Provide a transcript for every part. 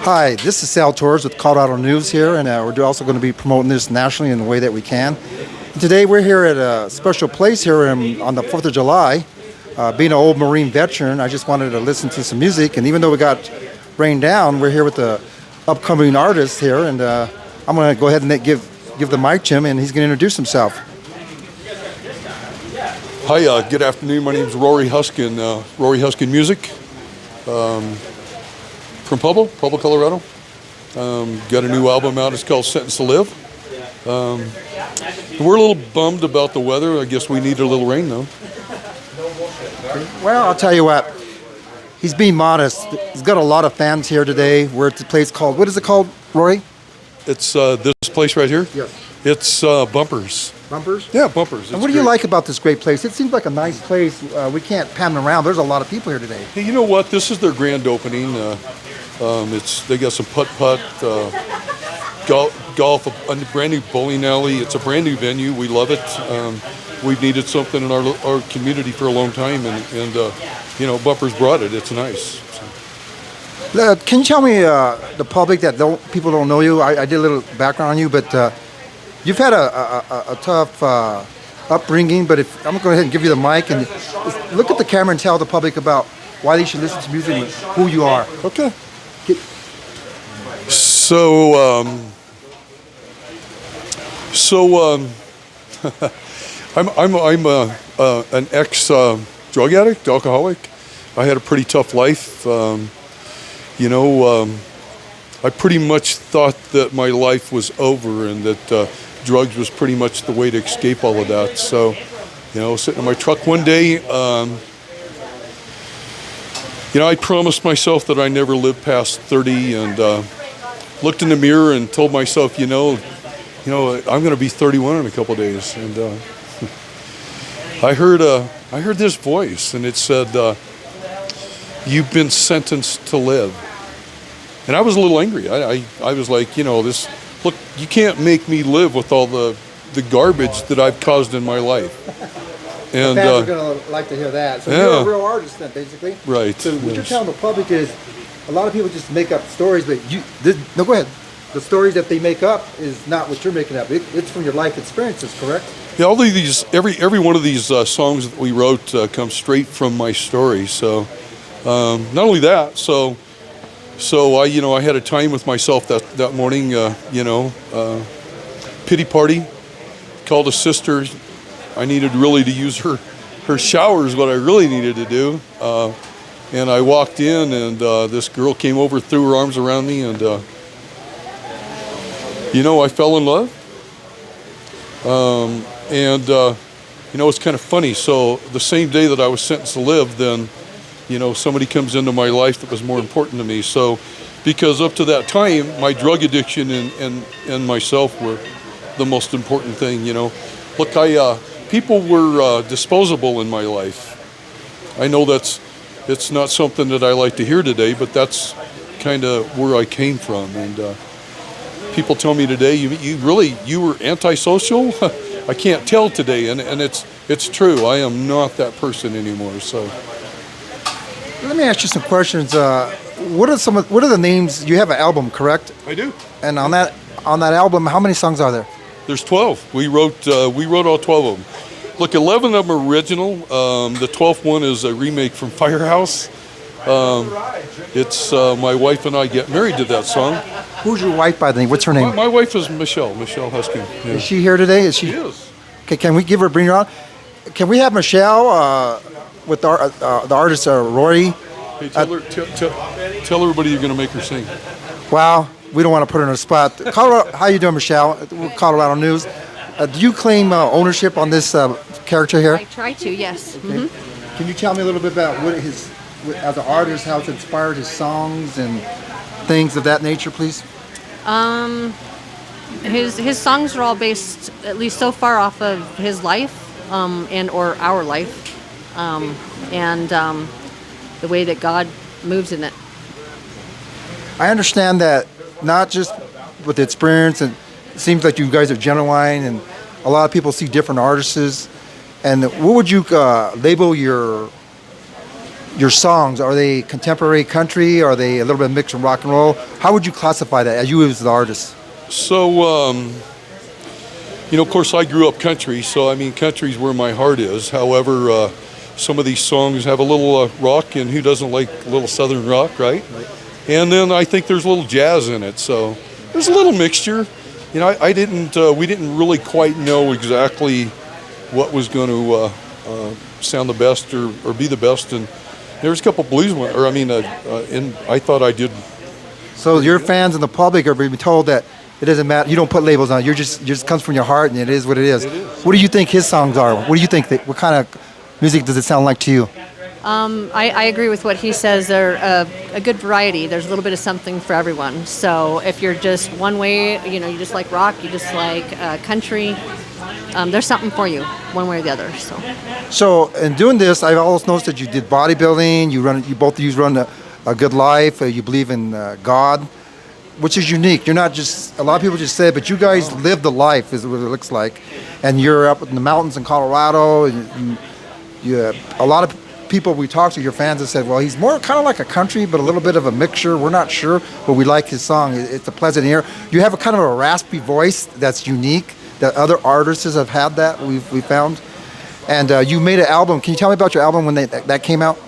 Hi, this is Sal Torres with Colorado News here, and we're also going to be promoting this nationally in the way that we can. And today we're here at a special place here on the 4th of July. Being an old Marine veteran, I just wanted to listen to some music, and even though we got rained down, we're here with the upcoming artist here, and I'm going to go ahead and give the mic to him, and he's going to introduce himself. Hi, good afternoon. My name is Rory Huskin, Rory Huskin Music, from Pueblo, Colorado. Got a new album out. It's called Sentence to Live. We're a little bummed about the weather. I guess we need a little rain, though. Well, I'll tell you what. He's being modest. He's got a lot of fans here today. We're at the place called, what is it called, Rory? It's this place right here? Yes. It's Bumpers. Bumpers? Yeah, Bumpers. And what do you like about this great place? It seems like a nice place. We can't pan around. There's a lot of people here today. Hey, you know what? This is their grand opening. They got some putt-putt, golf, a brand new bowling alley. It's a brand new venue. We love it. We've needed something in our community for a long time, and Bumpers brought it. It's nice. Can you tell me, the public that people don't know you? I did a little background on you, but you've had a tough upbringing. But if I'm going to go ahead and give you the mic and look at the camera and tell the public about why they should listen to music and who you are. Okay. So I'm an ex drug addict, alcoholic. I had a pretty tough life. I pretty much thought that my life was over and that drugs was pretty much the way to escape all of that. So, sitting in my truck one day, I promised myself that I never lived past 30, and looked in the mirror and told myself, I'm going to be 31 in a couple of days. And I heard this voice, and it said, "You've been sentenced to live." And I was a little angry. I was like, look, you can't make me live with all the garbage that I've caused in my life. And fans are going to like to hear that. So you're a real artist then, basically. Right. So what you're telling the public is, a lot of people just make up stories, but no, go ahead. The stories that they make up is not what you're making up. It's from your life experiences, correct? Yeah, all of these, every one of these songs that we wrote comes straight from my story. So not only that, so I had a time with myself that morning. Pity party. Called a sister. I needed really to use her shower is what I really needed to do. And I walked in, and this girl came over, threw her arms around me, and I fell in love. It's kind of funny. So the same day that I was sentenced to live, then, somebody comes into my life that was more important to me. So, because up to that time, my drug addiction and myself were the most important thing. Look, people were disposable in my life. I know it's not something that I like to hear today, but that's kind of where I came from. And people tell me today, you were antisocial? I can't tell today, and it's true. I am not that person anymore. So let me ask you some questions. What are the names? You have an album, correct? I do. And on that album, how many songs are there? There's 12. We wrote all 12 of them. Look, 11 of them are original. The 12th one is a remake from Firehouse. It's my wife and I get married to that song. Who's your wife, by the name? What's her name? My wife is Michelle Huskin. Yeah. Is she here today? She is. Okay, can we bring her on? Can we have Michelle with the artist Rory? Hey, tell everybody you're going to make her sing. Wow, we don't want to put her in a spot. Colorado, how you doing, Michelle? Colorado News. Do you claim ownership on this character here? I try to, yes. Okay. Mm-hmm. Can you tell me a little bit about as an artist, how it's inspired his songs and things of that nature, please? His songs are all based, at least so far, off of his life and or our life, and the way that God moves in it. I understand that not just with the experience, and it seems like you guys are genuine, and a lot of people see different artists. And what would you label your your songs, are they contemporary country? Are they a little bit mixed from rock and roll? How would you classify that as you as the artist? So, of course, I grew up country, so I mean, country's where my heart is. However, some of these songs have a little rock, and who doesn't like a little southern rock, right? And then I think there's a little jazz in it, so there's a little mixture. We didn't really quite know exactly what was going to sound the best or be the best, and there's a couple blues ones, and I thought I did. So your fans and the public are being told that it doesn't matter. You don't put labels on. It just comes from your heart, and it is what it is. What do you think his songs are? What do you think? What kind of music does it sound like to you? I agree with what he says. They're a good variety. There's a little bit of something for everyone. So if you're just one way, you just like rock, you just like country, there's something for you, one way or the other. So in doing this, I've always noticed that you did bodybuilding. You both of you run a good life. You believe in God, which is unique. You're not just, a lot of people just say it, but you guys live the life, is what it looks like. And you're up in the mountains in Colorado. And a lot of people we talked to, your fans, have said, well, he's more kind of like a country, but a little bit of a mixture. We're not sure, but we like his song. It's a pleasant ear. You have a kind of a raspy voice that's unique, that other artists have had that, we found. And you made an album. Can you tell me about your album when that came out?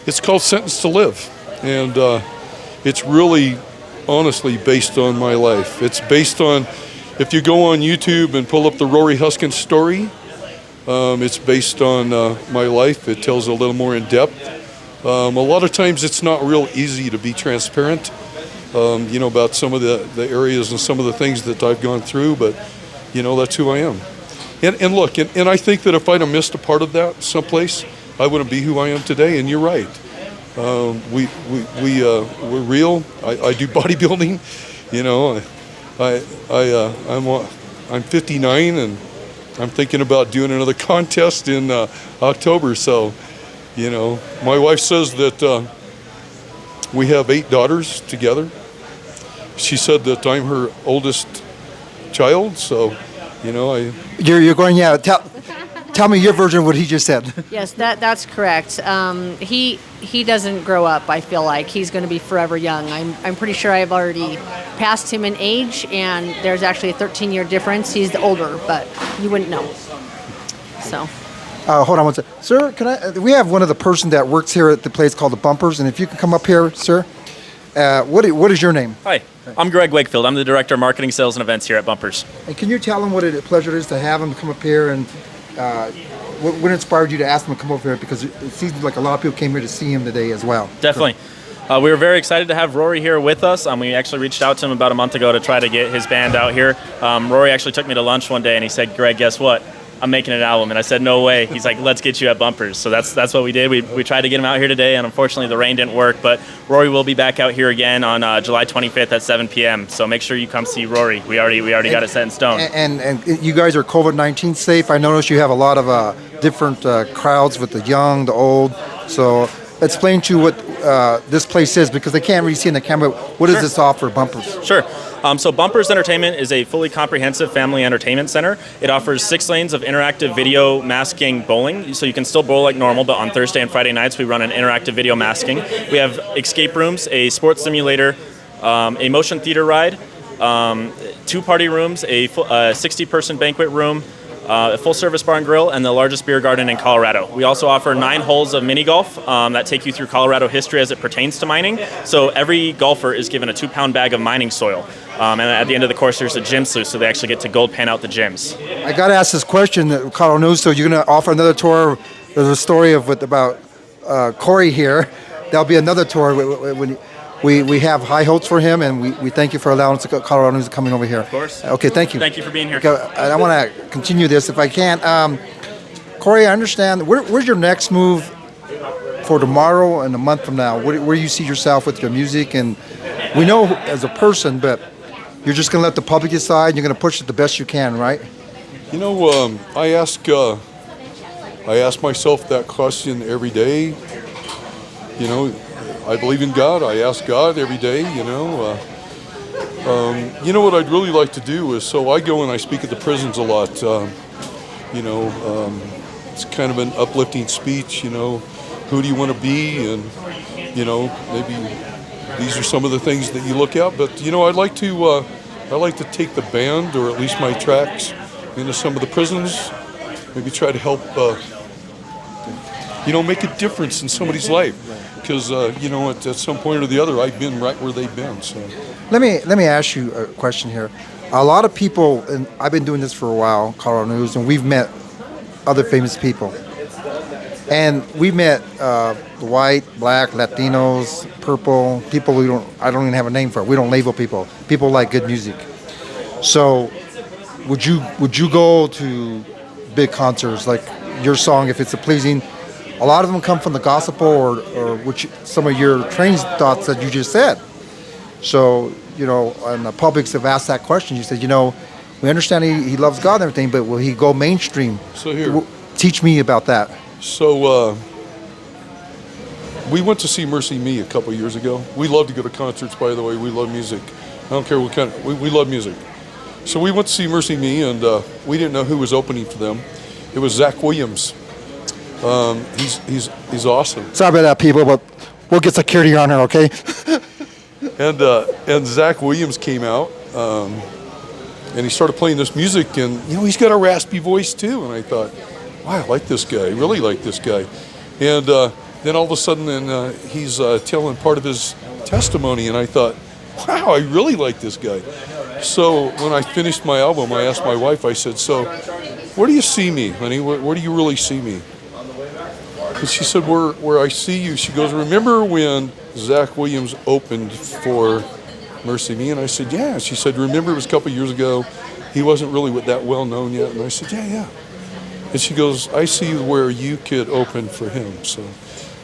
It's called Sentence to Live, and it's really, honestly, based on my life. It's based on, if you go on YouTube and pull up the Rory Huskin story, it's based on my life. It tells a little more in depth. A lot of times it's not real easy to be transparent, about some of the areas and some of the things that I've gone through, but, that's who I am. And look, and I think that if I'd have missed a part of that someplace, I wouldn't be who I am today, and you're right. We're real. I do bodybuilding, I'm 59, and I'm thinking about doing another contest in October. So, my wife says that we have 8 daughters together. She said that I'm her oldest child. So, You're going, yeah. Tell me your version of what he just said. Yes, that's correct. He doesn't grow up. I feel like he's going to be forever young. I'm pretty sure I've already passed him in age, and there's actually a 13-year difference. He's the older, but you wouldn't know. So. Hold on one second. Sir, we have one of the person that works here at the place called the Bumpers, and if you can come up here, sir. What is your name? Hi, I'm Greg Wakefield. I'm the Director of Marketing, Sales, and Events here at Bumpers. And can you tell them what a pleasure it is to have him come up here, and what inspired you to ask him to come over here? Because it seems like a lot of people came here to see him today as well. Definitely. We were very excited to have Rory here with us. We actually reached out to him about a month ago to try to get his band out here. Rory actually took me to lunch one day and he said, Greg, guess what? I'm making an album. And I said, no way. He's like, let's get you at Bumpers. So that's what we did. We tried to get him out here today, and unfortunately the rain didn't work. But Rory will be back out here again on July 25th at 7 p.m. So make sure you come see Rory. We already got it set in stone. And you guys are COVID-19 safe. I noticed you have a lot of different crowds with the young, the old. So explain to what this place is, because they can't really see in the camera. What does this offer, Bumpers? Sure. So Bumpers Entertainment is a fully comprehensive family entertainment center. It offers 6 lanes of interactive video masking bowling, so you can still bowl like normal, but on Thursday and Friday nights we run an interactive video masking. We have escape rooms, a sports simulator, a motion theater ride, 2 party rooms, a 60-person banquet room, a full-service bar and grill, and the largest beer garden in Colorado. We also offer 9 holes of mini golf that take you through Colorado history as it pertains to mining. So every golfer is given a 2-pound bag of mining soil. And at the end of the course, there's a gym sluice, so they actually get to gold pan out the gyms. I got to ask this question, Colorado News. So you're going to offer another tour. There's a story about Corey here. There'll be another tour when we have high hopes for him, and we thank you for allowing us to Colorado News coming over here. Of course. Okay, thank you. Thank you for being here. Okay, I want to continue this if I can. Corey, I understand. Where's your next move for tomorrow and a month from now? Where you see yourself with your music? And we know as a person, but you're just going to let the public decide, and you're going to push it the best you can, right? I ask myself that question every day. I believe in God. I ask God every day, what I'd really like to do is, so I go and I speak at the prisons a lot. It's kind of an uplifting speech, who do you want to be, and maybe these are some of the things that you look at. But I like to take the band, or at least my tracks, into some of the prisons. Maybe try to help, make a difference in somebody's life. Because at some point or the other, I've been right where they've been. So Let me ask you a question here. A lot of people, and I've been doing this for a while, Colorado News, and we've met other famous people. And we've met white, black, Latinos, purple, people I don't even have a name for. We don't label people. People like good music. So would you go to big concerts like your song, if it's a pleasing? A lot of them come from the gospel or some of your train thoughts that you just said. So, and the publics have asked that question. You said, we understand he loves God and everything, but will he go mainstream? So here. Teach me about that. So we went to see Mercy Me a couple years ago. We love to go to concerts, by the way. We love music. I don't care what kind we love music. So we went to see Mercy Me, and we didn't know who was opening for them. It was Zach Williams. He's awesome. Sorry about that, people, but we'll get security on her, okay? And Zach Williams came out, and he started playing this music, and he's got a raspy voice too. And I thought, wow, I like this guy. I really like this guy. And then all of a sudden, he's telling part of his testimony, and I thought, wow, I really like this guy. So when I finished my album, I asked my wife, I said, so where do you see me, honey? Where do you really see me? And she said, where I see you. She goes, remember when Zach Williams opened for Mercy Me? And I said, yeah. She said, remember it was a couple years ago. He wasn't really that well known yet. And I said, yeah. And she goes, I see where you could open for him. So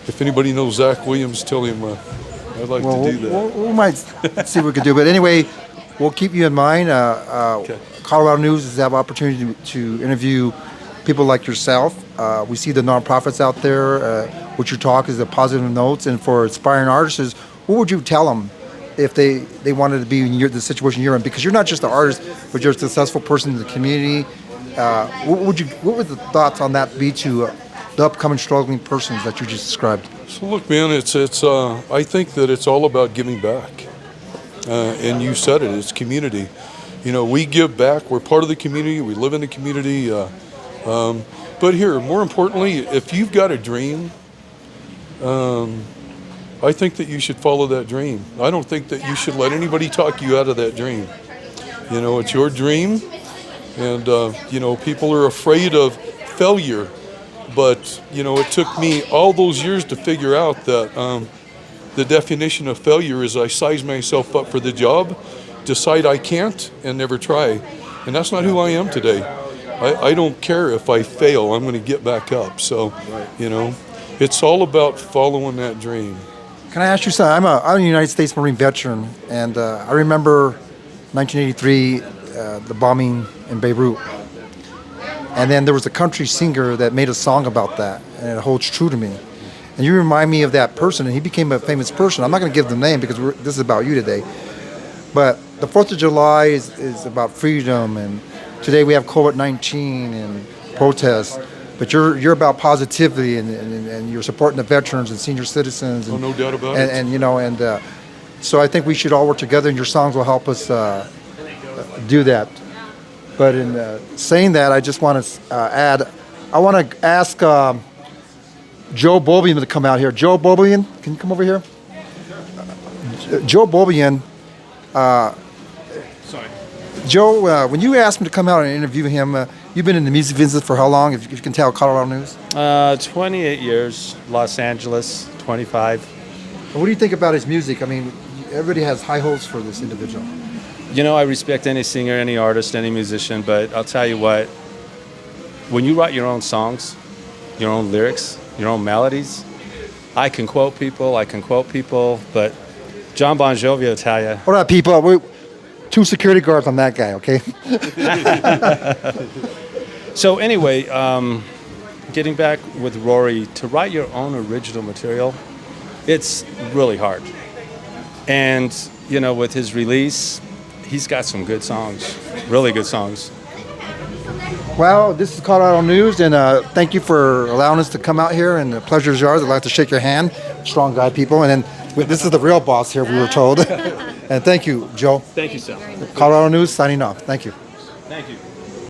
if anybody knows Zach Williams, tell him I'd like to do that. We might see what we can do. But anyway, we'll keep you in mind. Okay. Colorado News has have opportunity to interview people like yourself. We see the nonprofits out there. What you talk is the positive notes. And for aspiring artists, what would you tell them if they wanted to be in the situation you're in? Because you're not just an artist, but you're a successful person in the community. What would the thoughts on that be to the upcoming struggling persons that you just described? So look, man, it's I think that it's all about giving back. And you said it, it's community. We give back. We're part of the community. We live in the community. But here, more importantly, if you've got a dream, I think that you should follow that dream. I don't think that you should let anybody talk you out of that dream. It's your dream, and people are afraid of failure. But it took me all those years to figure out that the definition of failure is I size myself up for the job, decide I can't, and never try. And that's not who I am today. I don't care if I fail, I'm going to get back up. So, it's all about following that dream. Can I ask you something? I'm a United States Marine veteran, and I remember 1983, the bombing in Beirut. And then there was a country singer that made a song about that, and it holds true to me. And you remind me of that person, and he became a famous person. I'm not going to give the name because this is about you today. But the 4th of July is about freedom, and today we have COVID-19 and protests. But you're about positivity, and you're supporting the veterans and senior citizens. And, no doubt about it. And so I think we should all work together, and your songs will help us do that. But in saying that, I just want to add, I want to ask Joe Bobian to come out here. Joe Bobian, can you come over here? Joe Bobian. Sorry. Joe, when you asked me to come out and interview him, you've been in the music business for how long, if you can tell Colorado News? 28 years, Los Angeles, 25. What do you think about his music? I mean, everybody has high hopes for this individual. I respect any singer, any artist, any musician, but I'll tell you what, when you write your own songs, your own lyrics, your own melodies, I can quote people, but John Bon Jovi will tell you. Hold on, people. We're 2 security guards on that guy, okay? So anyway, getting back with Rory, to write your own original material, it's really hard. And, with his release, he's got some good songs, really good songs. Well, this is Colorado News, and thank you for allowing us to come out here, and the pleasure is yours. I'd like to shake your hand, strong guy people, and then this is the real boss here, we were told. And thank you, Joe. Thank you, Sal. Colorado News signing off. Thank you. Thank you.